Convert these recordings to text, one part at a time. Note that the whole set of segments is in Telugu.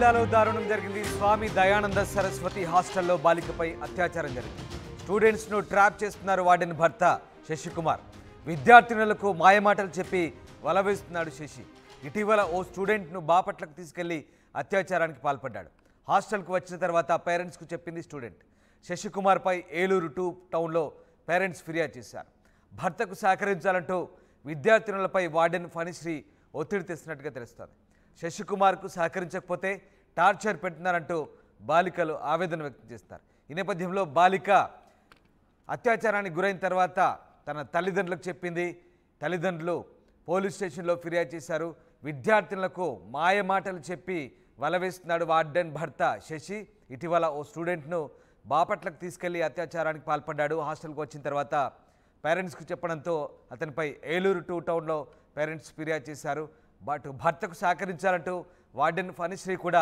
జిల్లాలో దారుణం జరిగింది. స్వామి దయానంద సరస్వతి హాస్టల్లో బాలికపై అత్యాచారం జరిగింది. స్టూడెంట్స్ను ట్రాప్ చేస్తున్నారు వార్డెన్ భర్త శశికుమార్. విద్యార్థినులకు మాయమాటలు చెప్పి వలవేస్తున్నాడు శశి. ఇటీవల ఓ స్టూడెంట్ను బాపట్లకు తీసుకెళ్లి అత్యాచారానికి పాల్పడ్డాడు. హాస్టల్కు వచ్చిన తర్వాత పేరెంట్స్కు చెప్పింది స్టూడెంట్. శశికుమార్పై ఏలూరు 2 టౌన్లో పేరెంట్స్ ఫిర్యాదు చేశారు. భర్తకు సహకరించాలంటూ విద్యార్థినులపై వార్డెన్ ఫణిశ్రీ ఒత్తిడి తెస్తున్నట్టుగా తెలుస్తోంది. శశికుమార్కు సహకరించకపోతే టార్చర్ పెడుతున్నారంటూ బాలికలు ఆవేదన వ్యక్తం చేస్తారు. ఈ నేపథ్యంలో బాలిక అత్యాచారానికి గురైన తర్వాత తన తల్లిదండ్రులకు చెప్పింది. తల్లిదండ్రులు పోలీస్ స్టేషన్లో ఫిర్యాదు చేశారు. విద్యార్థులకు మాయమాటలు చెప్పి వలవేస్తున్నాడు వార్డెన్ భర్త శశి. ఇటీవల ఓ స్టూడెంట్ను బాపట్లకు తీసుకెళ్లి అత్యాచారానికి పాల్పడ్డాడు. హాస్టల్కి వచ్చిన తర్వాత పేరెంట్స్కు చెప్పడంతో అతనిపై ఏలూరు 2 టౌన్లో పేరెంట్స్ ఫిర్యాదు చేశారు. బట్ భర్తకు సహకరించాలంటూ వార్డెన్ ఫణిశ్రీ కూడా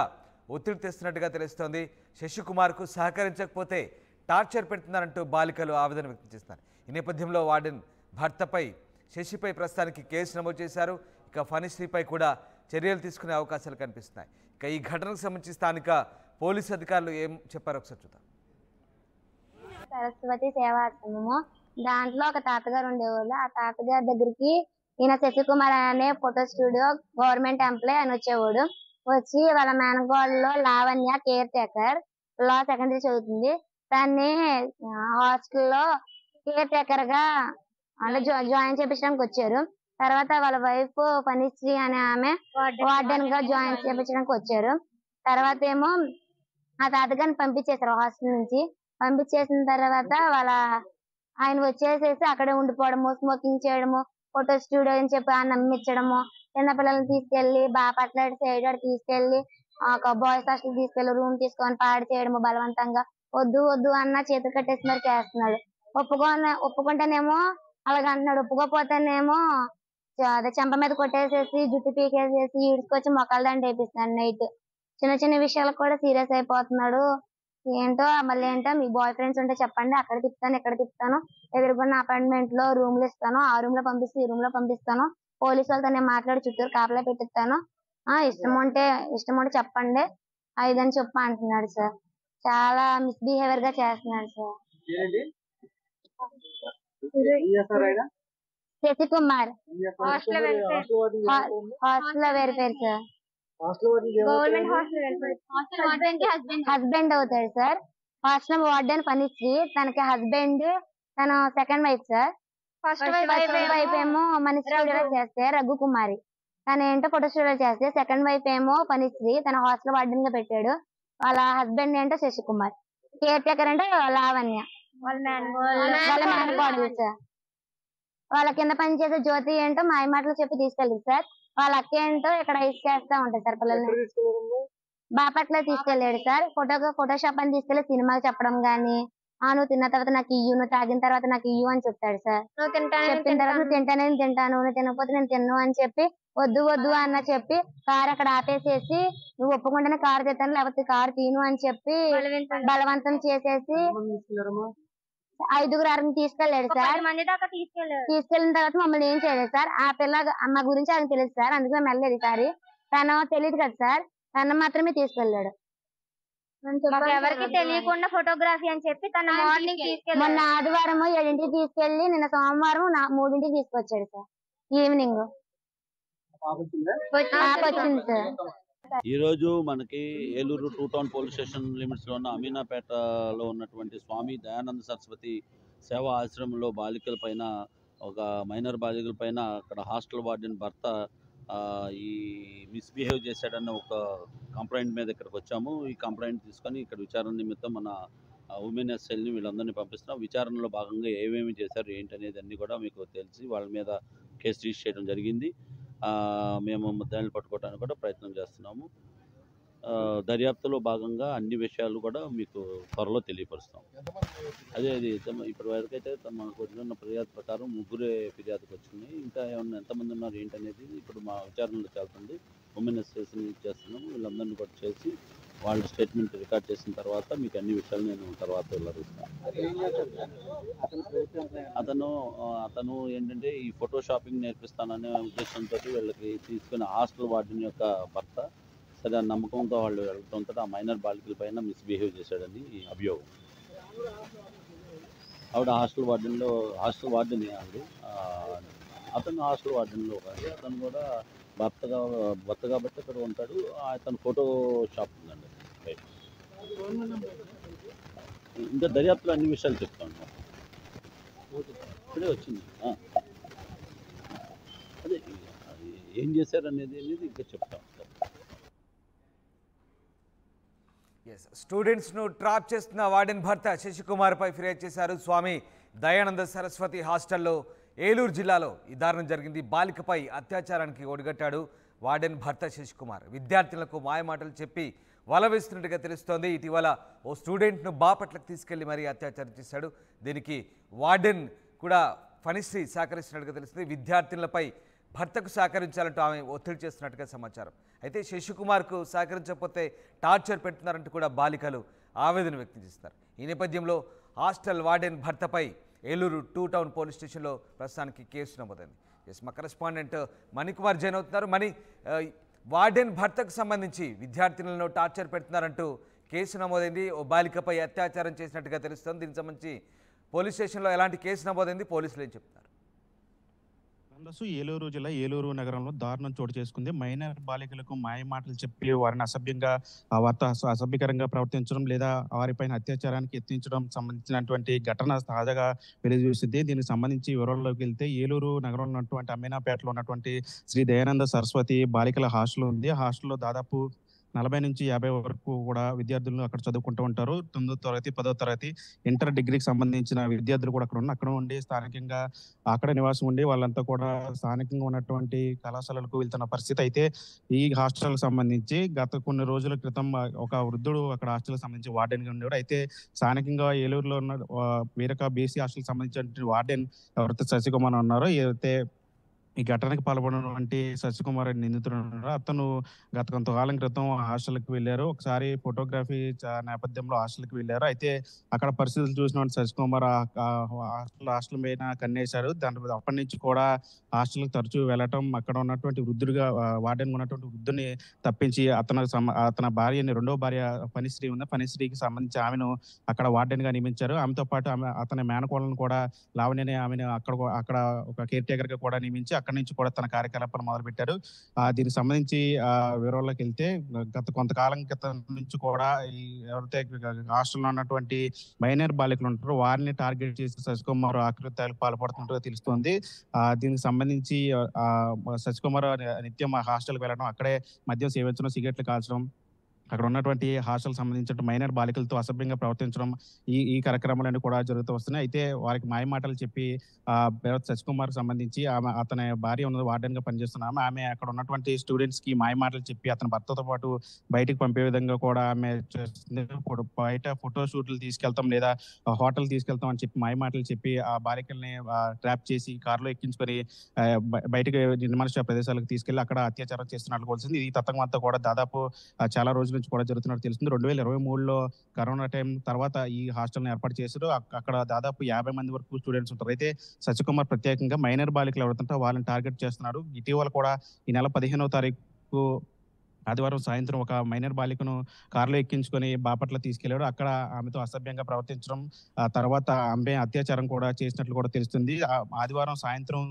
ఒత్తిడి తెస్తున్నట్టుగా తెలుస్తోంది. శశికుమార్కు సహకరించకపోతే టార్చర్ పెడుతున్నారంటూ బాలికలు ఆవేదన వ్యక్తం చేస్తున్నారు. ఈ నేపథ్యంలో వార్డెన్ భర్తపై శశిపై ప్రస్తుతానికి కేసు నమోదు చేశారు. ఇక ఫణిశ్రీపై కూడా చర్యలు తీసుకునే అవకాశాలు కనిపిస్తున్నాయి. ఇక ఈ ఘటనకు సంబంధించి స్థానిక పోలీసు అధికారులు ఏం చెప్పారో ఒకసారి చూద్దాం. సరస్వతి సేవాశ్రమము దాంట్లో ఒక తాతగారు ఉండేవాళ్ళు. ఆ తాతగారి దగ్గరికి ఈయన శశికుమార్ అనే ఫోటో స్టూడియో గవర్నమెంట్ ఎంప్లాయ్ అని వచ్చేవాడు. వచ్చి వాళ్ళ మేనగోడలో లావణ్య కేర్ టేకర్ లా సెకండరీ చదువుతుంది. దాన్ని హాస్టల్లో కేర్ టేకర్ గా అంటే జాయిన్ చేయించడానికి వచ్చారు. తర్వాత వాళ్ళ వైఫ్ ఫణిశ్రీ అనే ఆమె వార్డెన్ గా జాయిన్ చేయించడానికి వచ్చారు. తర్వాత ఏమో ఆ తాతగారిని పంపించేశారు హాస్టల్ నుంచి. పంపించేసిన తర్వాత ఆయన వచ్చేసేసి అక్కడే ఉండిపోవడము, స్మోకింగ్ చేయడము, ఫోటో స్టూడియో అని చెప్పి నమ్మించడము, చిన్న పిల్లల్ని తీసుకెళ్లి బాపట్ల సైడ్ తీసుకెళ్లి ఒక బాయ్స్ హాస్టల్ తీసుకెళ్లి రూమ్ తీసుకొని పాడు చేయడము బలవంతంగా. వద్దు వద్దు అన్న చేతులు కట్టేసి మరి చేస్తున్నాడు. ఒప్పుకుంటేనేమో అలాగంటున్నాడు. ఒప్పుకోపోతేనేమో అదే చెంప మీద కొట్టేసేసి జుట్టు పీకేసేసి ఈడ్చుకొచ్చి మొక్కల దండ వేపిస్తున్నాడు. నైట్ చిన్న చిన్న విషయాలకు కూడా సీరియస్ అయిపోతున్నాడు. ఏంటో మళ్ళీ ఏంటో మీ బాయ్ ఫ్రెండ్స్ ఉంటే చెప్పండి, అక్కడ తిప్పుతాను ఇక్కడ తిప్పుతాను, ఎదురుకున్న అపార్ట్మెంట్ లో రూమ్లు ఇస్తాను, ఆ రూమ్ లో పంపిస్తే ఈ రూమ్ లో పంపిస్తాను, పోలీసు వాళ్ళతో నేను మాట్లాడి చుట్టూరు కాపలా పెట్టిస్తాను, ఇష్టం ఉంటే చెప్పండి ఇదని చెప్పి అంటున్నాడు సార్. చాలా మిస్బిహేవియర్ గా చేస్తున్నాడు సార్. శశికుమార్ హాస్టల్ లో verifier sir. Government hostel husband అవుతాడు సార్. హాస్టల్ వార్డెన్ ఫణిశ్రీ తనకి హస్బెండ్, తన second wife sir. First wife ఏమో మన స్టూడియో చేస్తే రఘుకుమారి, తన ఏంటో ఫోటో స్టూడియో చేస్తే. సెకండ్ వైఫ్ ఏమో ఫణిశ్రీ, తన హాస్టల్ వార్డెన్ గా పెట్టాడు. వాళ్ళ హస్బెండ్ ఏంటో శశికుమార్, కేర్ టేకర్ అంటే లావణ్య వాళ్ళ మేనకోడలు సార్. వాళ్ళ కింద పనిచేసే జ్యోతి ఏంటో మాయమాటలు చెప్పి తీసుకెళ్ళింది సార్. వాళ్ళ అక్క ఏంటో ఇక్కడ ఐస్ చేస్తా ఉంటారు సార్ పిల్లల్ని. బాపట్ల తీసుకెళ్ళాడు సార్. ఫోటోషాప్ అని తీసుకెళ్లి సినిమాలు చెప్పడం గానీ, నువ్వు తిన్న తర్వాత నాకు ఇయ్యు, నువ్వు తాగిన తర్వాత నాకు ఇయ్యు అని చెప్తాడు సార్. చెప్పిన తర్వాత నువ్వు తింటానే తింటాను, నువ్వు తినకపోతే నేను తిన్ను అని చెప్పి వద్దు వద్దు అన్న చెప్పి కారు అక్కడ ఆపేసేసి నువ్వు ఒప్పుకుంటేనే కారు తెస్తాను లేకపోతే కారు తీను అని చెప్పి బలవంతం చేసేసి 5-6 తీసుకెళ్లాడు సార్. తీసుకెళ్లిన తర్వాత మమ్మల్ని ఏం చేయలేదు సార్. ఆ పిల్ల మా గురించి ఆయనకు తెలియదు సార్, అందుకే మేము వెళ్ళలేదు ఈసారి. తను తెలియదు కదా సార్, తను మాత్రమే తీసుకెళ్లాడు. ఎవరికి తెలియకుండా ఫోటోగ్రఫీ అని చెప్పి తన మార్నింగ్ తీసుకెళ్ళి మొన్న ఆదివారం 7ంటికి తీసుకెళ్లి నిన్న సోమవారం 3ంటికి తీసుకొచ్చాడు సార్. ఈవినింగ్ వచ్చింది సార్. ఈ రోజు మనకి Eluru 2 town police station limits లో ఉన్న అమీనాపేటలో ఉన్నటువంటి స్వామి దయానంద సరస్వతి సేవా ఆశ్రమంలో బాలికల పైన, ఒక మైనర్ బాలికల పైన అక్కడ హాస్టల్ వార్డెన్ భర్త ఈ మిస్బిహేవ్ చేశాడన్న ఒక కంప్లైంట్ మీద ఇక్కడికి వచ్చాము. ఈ కంప్లైంట్ తీసుకొని ఇక్కడ విచారణ నిమిత్తం మన ఉమెన్ ఎస్ఎల్ని వీళ్ళందరినీ పంపిస్తున్నాం. విచారణలో భాగంగా ఏమేమి చేశారు ఏంటనేది అన్నీ కూడా మీకు తెలిసి వాళ్ళ మీద కేసు రిజిస్టర్ చేయడం జరిగింది. మేము ముద్దాయిల్ని పట్టుకోవడానికి కూడా ప్రయత్నం చేస్తున్నాము. దర్యాప్తులో భాగంగా అన్ని విషయాలు కూడా మీకు త్వరలో తెలియపరుస్తాం. అదే ఇప్పటి వరకు అయితే మనకు వచ్చిన ఫిర్యాదు ప్రకారం 3 ఫిర్యాదుకు వచ్చినాయి. ఇంకా ఏమన్నా ఎంతమంది ఉన్నారు ఏంటనేది ఇప్పుడు మా విచారణలో చేస్తుంది. ఉమెన్ స్టేషన్ చేస్తున్నాము. వీళ్ళందరినీ కూడా చేసి వాళ్ళ స్టేట్మెంట్ రికార్డ్ చేసిన తర్వాత మీకు అన్ని విషయాలు నేను తర్వాత వెళ్ళరిస్తాను. అతను ఏంటంటే ఈ ఫోటో షాపింగ్ నేర్పిస్తాననే ఉద్దేశంతో వీళ్ళకి తీసుకున్న హాస్టల్ వార్డెన్ యొక్క భర్త సరే ఆ నమ్మకంతో వాళ్ళు వెళ్ళడంతో ఆ మైనర్ బాలికల పైన మిస్బిహేవ్ చేశాడని అభియోగం. ఆవిడ హాస్టల్ వార్డెన్ ఆవిడ. అతను హాస్టల్ వార్డెన్లో కాదు, అతను కూడా భర్త కాబట్టి అక్కడ ఉంటాడు. అతను ఫోటో షాప్ ఉందండి. ఇంకా దర్యాప్తులో అన్ని విషయాలు చెప్తాను. ఇప్పుడే వచ్చింది. అదే అది ఏం చేశారనేది ఇంకా చెప్తాం. స్టూడెంట్స్ను ట్రాప్ చేస్తున్న వార్డెన్ భర్త శశికుమార్పై ఫిర్యాదు చేశారు. స్వామి దయానంద సరస్వతి హాస్టల్లో ఏలూరు జిల్లాలో ఈ దారుణం జరిగింది. బాలికపై అత్యాచారానికి ఒడిగట్టాడు వార్డెన్ భర్త శశికుమార్. విద్యార్థులకు మాయమాటలు చెప్పి వల వేస్తున్నట్టుగా తెలుస్తోంది. ఇటీవల ఓ స్టూడెంట్ను బాపట్లకు తీసుకెళ్లి మరీ అత్యాచారం చేశాడు. దీనికి వార్డెన్ కూడా ఫణిశ్రీ సహకరిస్తున్నట్టుగా తెలుస్తుంది. విద్యార్థులపై భర్తకు సహకరించాలంటూ ఆమె ఒత్తిడి చేస్తున్నట్టుగా సమాచారం. అయితే శశికుమార్కు సహకరించకపోతే టార్చర్ పెడుతున్నారంటూ కూడా బాలికలు ఆవేదన వ్యక్తం చేస్తున్నారు. ఈ నేపథ్యంలో హాస్టల్ వార్డెన్ భర్తపై ఏలూరు 2 టౌన్ పోలీస్ స్టేషన్లో ప్రస్తుతానికి కేసు నమోదైంది. మా కరెస్పాండెంట్ మణికుమార్ జైన్ అవుతున్నారు. వార్డెన్ భర్తకు సంబంధించి విద్యార్థినులను టార్చర్ పెడుతున్నారంటూ కేసు నమోదైంది. ఓ బాలికపై అత్యాచారం చేసినట్టుగా తెలుస్తోంది. దీనికి సంబంధించి పోలీస్ స్టేషన్లో ఎలాంటి కేసు నమోదైంది, పోలీసులు ఏం చెప్తున్నారు? ఏలూరు జిల్లా ఏలూరు నగరంలో దారుణం చోటు చేసుకుంది. మైనర్ బాలికలకు మాయమాటలు చెప్పి వారిని అసభ్యకరంగా ప్రవర్తించడం లేదా వారిపైన అత్యాచారానికి యత్నించడం సంబంధించినటువంటి ఘటన తాజాగా వెలుగుచూసింది. దీనికి సంబంధించి వివరాల్లోకి వెళ్తే ఏలూరు నగరంలో ఉన్నటువంటి అమీనాపేటలో ఉన్నటువంటి శ్రీ దయానంద సరస్వతి బాలికల హాస్టల్ ఉంది. ఆ హాస్టల్లో దాదాపు 40 నుంచి 50 వరకు కూడా విద్యార్థులు అక్కడ చదువుకుంటూ ఉంటారు. 9వ తరగతి 10వ తరగతి ఇంటర్ డిగ్రీకి సంబంధించిన విద్యార్థులు కూడా అక్కడ ఉండి స్థానికంగా అక్కడ నివాసం ఉండి వాళ్ళంతా కూడా స్థానికంగా ఉన్నటువంటి కళాశాలలకు వెళ్తున్న పరిస్థితి. అయితే ఈ హాస్టల్ సంబంధించి గత కొన్ని రోజుల క్రితం ఒక వృద్ధుడు అక్కడ హాస్టల్ సంబంధించి వార్డెన్ గా ఉండేవాడు. అయితే స్థానికంగా ఏలూరులో ఉన్న వేరొక బీసీ హాస్టల్ సంబంధించిన వార్డెన్ ఎవరైతే శశికుమార్ ఉన్నారో, ఏదైతే ఈ ఘటనకు పాల్పడినటువంటి శశికుమార్ నిందితుడు అతను గత కొంతకాలం క్రితం హాస్టల్కి వెళ్ళారు. ఒకసారి ఫోటోగ్రఫీ నేపథ్యంలో హాస్టల్కి వెళ్ళారు. అయితే అక్కడ పరిస్థితులు చూసిన శశికుమార్ హాస్టల్ పైన కన్నేశారు. అప్పటి నుంచి కూడా హాస్టల్కి తరచూ వెళ్ళటం, అక్కడ ఉన్నటువంటి వృద్ధుడిగా వార్డెన్ ఉన్నటువంటి వృద్ధుని తప్పించి అతని భార్యని, రెండో భార్య ఫణిశ్రీ ఉంది, ఫణిశ్రీకి సంబంధించి ఆమెను అక్కడ వార్డెన్ గా నియమించారు. ఆమెతో పాటు అతని మేనకోడలను కూడా లావణ్యని ఆమెను అక్కడ ఒక కేర్ టేకర్ గా కూడా నియమించి అక్కడి నుంచి కూడా తన కార్యకలాపాలు మొదలుపెట్టారు. దీనికి సంబంధించి వివరాల్లోకి వెళ్తే గత కొంతకాలం క్రితం నుంచి కూడా ఈ ఎవరైతే హాస్టల్లో ఉన్నటువంటి మైనర్ బాలికలు ఉంటారో వారిని టార్గెట్ చేసి శశికుమార్ ఆకృత్యాలకు పాల్పడుతున్నట్టుగా తెలుస్తోంది. దీనికి సంబంధించి శశికుమార్ నిత్యం హాస్టల్కి వెళ్ళడం, అక్కడే మద్యం సేవించడం, సిగరెట్లు కాల్చడం, అక్కడ ఉన్నటువంటి హాస్టల్ సంబంధించిన మైనర్ బాలికలతో అసభ్యంగా ప్రవర్తించడం, ఈ కార్యక్రమాలన్నీ కూడా జరుగుతూ వస్తున్నాయి. అయితే వారికి మాయమాటలు చెప్పి శశికుమార్ సంబంధించి అతని భార్య ఉన్నది వార్డెన్ గా పనిచేస్తున్నాము. ఆమె అక్కడ ఉన్నటువంటి స్టూడెంట్స్ కి మాయమాటలు చెప్పి అతని భర్తతో పాటు బయటకు పంపే విధంగా కూడా ఆమె బయట ఫోటో షూట్లు తీసుకెళ్తాం లేదా హోటల్ తీసుకెళ్తాం అని చెప్పి మాయమాటలు చెప్పి ఆ బాలికల్ని ట్రాప్ చేసి కారులో ఎక్కించుకొని బయటకు నిర్మానుష్య ప్రదేశాలకు తీసుకెళ్లి అక్కడ అత్యాచారం చేస్తున్నట్లు తెలిసింది. ఈ తతంగం అంతా కూడా దాదాపు చాలా రోజుల నుంచి కూడా జరుగుతున్నట్టు తెలుస్తుంది. 2023లో కరోనా టైం తర్వాత ఈ హాస్టల్ని ఏర్పాటు చేశారు. అక్కడ దాదాపు 50 మంది వరకు స్టూడెంట్స్ ఉంటారు. అయితే శశికుమార్ ప్రత్యేకంగా మైనర్ బాలికలు ఎవరుతుంటే వాళ్ళని టార్గెట్ చేస్తున్నాడు. ఇటీవల కూడా ఈ నెల 15వ తారీఖు ఆదివారం సాయంత్రం ఒక మైనర్ బాలికను కారులో ఎక్కించుకొని బాపట్ల తీసుకెళ్లాడు. అక్కడ ఆమెతో అసభ్యంగా ప్రవర్తించడం, తర్వాత ఆమె అత్యాచారం కూడా చేసినట్లు కూడా తెలుస్తుంది. ఆదివారం సాయంత్రం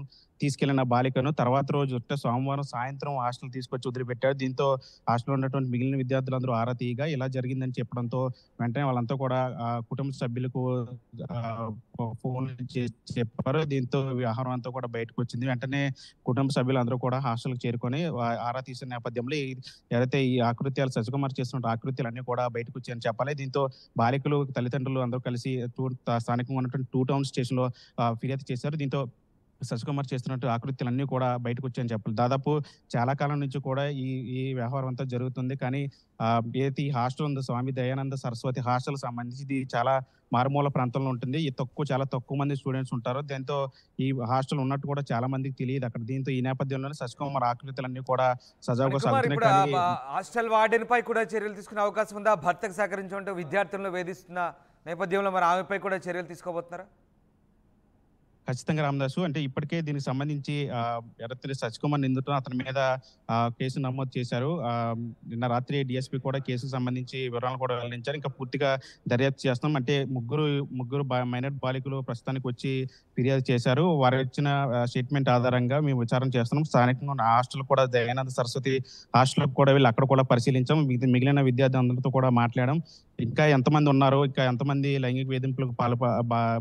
తీసుకెళ్లిన బాలికను తర్వాత రోజు సోమవారం సాయంత్రం హాస్టల్ తీసుకొచ్చి వదిలిపెట్టాడు. దీంతో హాస్టల్ ఉన్నటువంటి మిగిలిన విద్యార్థులందరూ ఆరా తీయగా ఇలా జరిగిందని చెప్పడంతో వెంటనే వాళ్ళంతా కూడా కుటుంబ సభ్యులకు ఫోన్ చెప్పారు. దీంతో వ్యవహారం అంతా కూడా బయటకు వచ్చింది. వెంటనే కుటుంబ సభ్యులందరూ కూడా హాస్టల్కి చేరుకొని ఆరా తీసిన నేపథ్యంలో ఎవరైతే ఈ ఆకృత్యాలు శశికుమార్ చేస్తున్న ఆకృత్యాలు అన్ని కూడా బయటకు వచ్చాయని చెప్పాలి. దీంతో బాలికలు తల్లిదండ్రులు అందరూ కలిసి స్థానికంగా ఉన్నటువంటి 2 టౌన్ స్టేషన్ లో ఫిర్యాదు చేశారు. దీంతో శశికుమార్ చేస్తున్నట్టు ఆకృత్యాలన్నీ కూడా బయటకు వచ్చాయని చెప్పాలి. దాదాపు చాలా కాలం నుంచి కూడా ఈ వ్యవహారం అంతా జరుగుతుంది. కానీ ఏది హాస్టల్ ఉందో స్వామి దయానంద సరస్వతి హాస్టల్ సంబంధించి ఇది చాలా మారుమూల ప్రాంతంలో ఉంటుంది. చాలా తక్కువ మంది స్టూడెంట్స్ ఉంటారు. దీంతో ఈ హాస్టల్ ఉన్నట్టు కూడా చాలా మందికి తెలియదు అక్కడ. దీంతో ఈ నేపథ్యంలోనే శశికుమార్ ఆకృతులన్నీ కూడా సజావుగా సాగుతున్నాయి. హాస్టల్ వార్డెన్ పై కూడా చర్యలు తీసుకునే అవకాశం ఉందా? భర్తకు సహకరించుకుంటూ విద్యార్థులను వేధిస్తున్న నేపథ్యంలో మరి ఆమెపై కూడా చర్యలు తీసుకోబోతున్నారా? ఖచ్చితంగా రామదాసు. అంటే ఇప్పటికే దీనికి సంబంధించి ఎర్రతిరి శశికుమార్ నిందితుడు అతని మీద కేసు నమోదు చేశారు. నిన్న రాత్రి డీఎస్పీ కూడా కేసుకు సంబంధించి వివరాలు కూడా వెల్లడించారు. ఇంకా పూర్తిగా దర్యాప్తు చేస్తున్నాం. అంటే ముగ్గురు మైనర్ బాలికలు ప్రస్తుతానికి వచ్చి ఫిర్యాదు చేశారు. వారు ఇచ్చిన స్టేట్మెంట్ ఆధారంగా మేము విచారణ చేస్తున్నాం. స్థానికంగా ఉన్న హాస్టల్ కూడా దయానంద సరస్వతి హాస్టల్ కూడా వెళ్ళి అక్కడ కూడా పరిశీలించాం. మిగిలిన విద్యార్థులందరితో కూడా మాట్లాడాం. ఇంకా ఎంతమంది ఉన్నారు, ఇంకా ఎంతమంది లైంగిక వేధింపులకు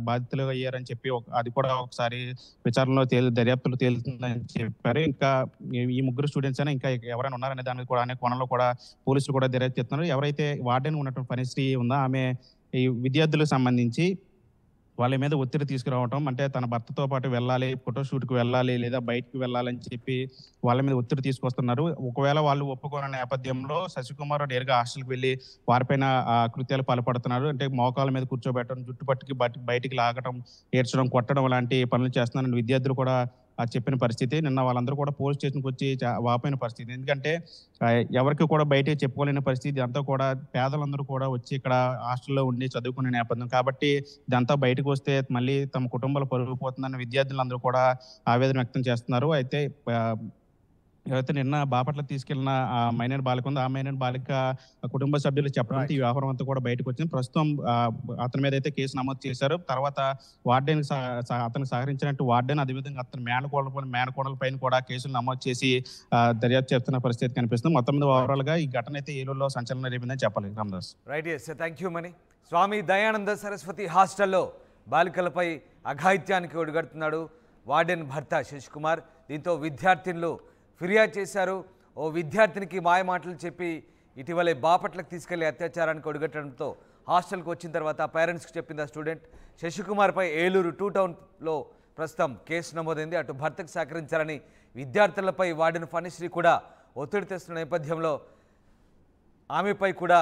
బాధితులు అయ్యారని చెప్పి అది కూడా ఒకసారి విచారణలో దర్యాప్తులో తేలుతుందని చెప్పారు. ఇంకా ఈ ముగ్గురు స్టూడెంట్స్ అయినా ఇంకా ఎవరైనా ఉన్నారనే దాని కూడా అనే కోణంలో కూడా పోలీసులు కూడా దర్యాప్తు చేస్తున్నారు. ఎవరైతే వార్డెన్ ఉన్నటువంటి పరిస్థితి ఉందో ఆమె ఈ విద్యార్థులకు సంబంధించి వాళ్ళ మీద ఒత్తిడి తీసుకురావటం, అంటే తన భర్తతో పాటు వెళ్ళాలి, ఫోటోషూట్కి వెళ్ళాలి లేదా బయటకు వెళ్ళాలని చెప్పి వాళ్ళ మీద ఒత్తిడి తీసుకొస్తున్నారు. ఒకవేళ వాళ్ళు ఒప్పుకోని నేపథ్యంలో శశికుమార్ నేరుగా హాస్టల్కి వెళ్ళి వారిపైన కృత్యాలు పాల్పడుతున్నారు. అంటే మోకాల మీద కూర్చోబెట్టడం, జుట్టు పట్టుకి బయటికి లాగటం, ఏడ్చడం, కొట్టడం లాంటి పనులు చేస్తున్నారని విద్యార్థులు కూడా చెప్పిన పరిస్థితి. నిన్న వాళ్ళందరూ కూడా పోలీస్ స్టేషన్కి వచ్చి వాపోయిన పరిస్థితి. ఎందుకంటే ఎవరికి కూడా బయటకు చెప్పుకోలేని పరిస్థితి. అంతా కూడా పేదలందరూ కూడా వచ్చి ఇక్కడ హాస్టల్లో ఉండి చదువుకునే నేపథ్యం కాబట్టి ఇదంతా బయటకు వస్తే మళ్ళీ తమ కుటుంబాలు పరుగు పోతుందని విద్యార్థులందరూ కూడా ఆవేదన వ్యక్తం చేస్తున్నారు. అయితే ఎవరైతే నిన్న బాపట్ల తీసుకెళ్లిన మైనర్ బాలిక ఉందో ఆ మైనర్ బాలిక కుటుంబ సభ్యులు చెప్పడంతో ఈ వ్యవహారం అంతా కూడా బయటకు వచ్చింది. ప్రస్తుతం అతని మీద అయితే కేసు నమోదు చేశారు. తర్వాత వార్డెన్ అతనికి సహకరించినట్టు వార్డెన్, అదేవిధంగా అతని మేనకోడల పైన కూడా కేసులు నమోదు చేసి దర్యాప్తు చేస్తున్న పరిస్థితి కనిపిస్తుంది. మొత్తం మీద ఓవరాల్ గా ఈ ఘటన అయితే ఏలూరులో సంచలనం రేపిందని చెప్పాలి. Ramdas. Right, yes, thank you Mani. Swami Dayananda Saraswati హాస్టల్లో బాలికలపై అఘాయిత్యానికి ఒడిగడుతున్నాడు వార్డెన్ భర్త శశికుమార్. దీంతో విద్యార్థినులు ఫిర్యాదు చేశారు. ఓ విద్యార్థినికి మాయమాటలు చెప్పి ఇటీవలే బాపట్లకు తీసుకెళ్లి అత్యాచారానికి ఒడిగట్టడంతో హాస్టల్కి వచ్చిన తర్వాత పేరెంట్స్కి చెప్పింది ఆ స్టూడెంట్. శశికుమార్పై ఏలూరు 2 టౌన్లో ప్రస్తుతం కేసు నమోదైంది. అటు భర్తకు సహకరించాలని విద్యార్థులపై వార్డెన్ ఫణిశ్రీ కూడా ఒత్తిడి తెస్తున్న నేపథ్యంలో ఆమెపై కూడా